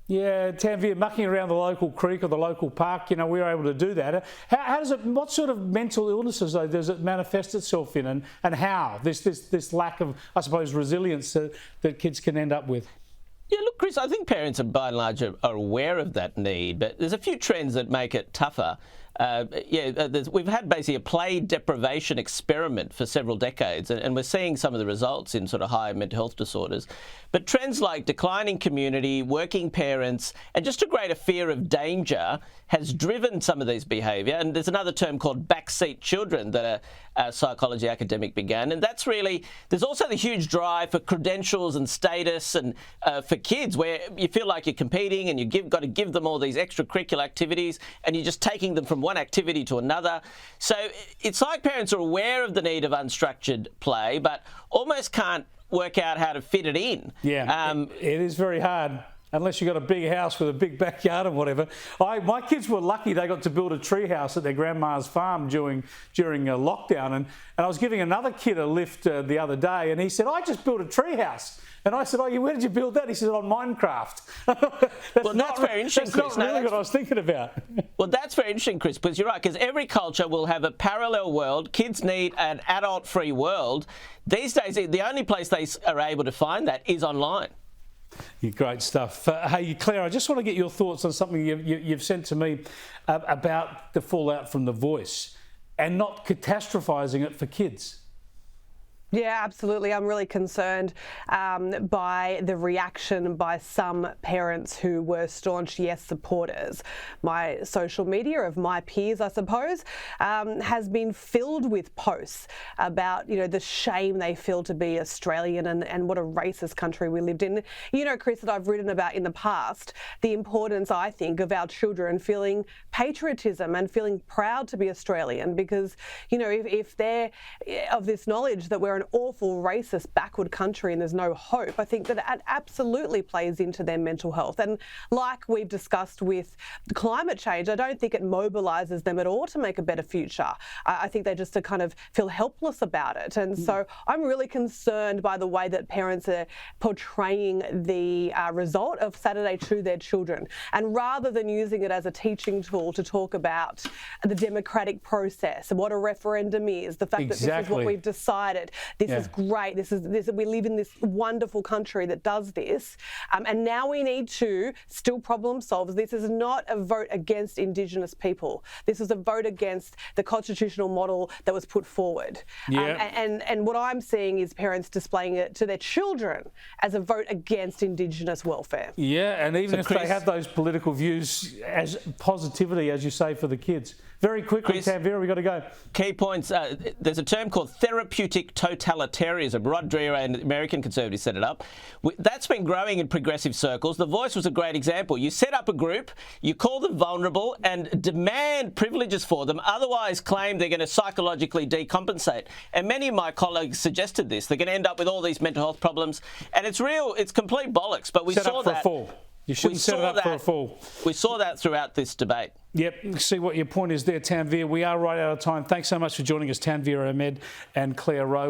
Yeah, Tanveer, mucking around the local creek or the local park, we were able to do that. How does it? What sort of mental illnesses though does it manifest itself in, and how this lack of, I suppose, resilience that kids can end up with? Yeah, look, Chris, I think parents are by and large are aware of that need, but there's a few trends that make it tougher. We've had basically a play deprivation experiment for several decades, and we're seeing some of the results in sort of high mental health disorders. But trends like declining community, working parents, and just a greater fear of danger has driven some of these behaviour. And there's another term called backseat children that a psychology academic began. And that's really, there's also the huge drive for credentials and status and for kids where you feel like you're competing and you've got to give them all these extracurricular activities and you're just taking them from one activity to another. So it's like parents are aware of the need of unstructured play, but almost can't work out how to fit it in. Yeah, it is very hard. Unless you've got a big house with a big backyard and whatever. My kids were lucky they got to build a tree house at their grandma's farm during lockdown. And I was giving another kid a lift the other day, and he said, I just built a tree house. And I said, where did you build that? He said, on Minecraft. Well, that's very interesting, Chris. That's not really what I was thinking about. Well, that's very interesting, Chris, because you're right, because every culture will have a parallel world. Kids need an adult-free world. These days, the only place they are able to find that is online. Great stuff. Hey, Claire, I just want to get your thoughts on something you've sent to me about the fallout from The Voice and not catastrophising it for kids. Yeah, absolutely. I'm really concerned by the reaction by some parents who were staunch yes supporters. My social media of my peers, I suppose, has been filled with posts about, the shame they feel to be Australian and what a racist country we lived in. Chris, that I've written about in the past, the importance, I think, of our children feeling patriotism and feeling proud to be Australian because, if they're of this knowledge that we're an awful, racist, backward country and there's no hope, I think that absolutely plays into their mental health. And like we've discussed with climate change, I don't think it mobilises them at all to make a better future. I think they just kind of feel helpless about it. And so I'm really concerned by the way that parents are portraying the result of Saturday to their children. And rather than using it as a teaching tool to talk about the democratic process and what a referendum is, the fact that this is what we've decided, this is great, we live in this wonderful country that does this, and now we need to still problem solve. This is not a vote against Indigenous people. This is a vote against the constitutional model that was put forward. And what I'm seeing is parents displaying it to their children as a vote against Indigenous welfare. Yeah, and even if they have those political views as positivity, as you say, for the kids. Very quickly, Tanveer, we've got to go. Key points. There's a term called therapeutic totalitarianism. Rod Dreher and American conservatives set it up. That's been growing in progressive circles. The Voice was a great example. You set up a group, you call them vulnerable and demand privileges for them, otherwise claim they're going to psychologically decompensate. And many of my colleagues suggested this. They're going to end up with all these mental health problems. And it's complete bollocks. But we saw that. You shouldn't set it up for a fall. We saw that throughout this debate. Yep, see what your point is there, Tanveer. We are right out of time. Thanks so much for joining us, Tanveer Ahmed and Claire Rowe.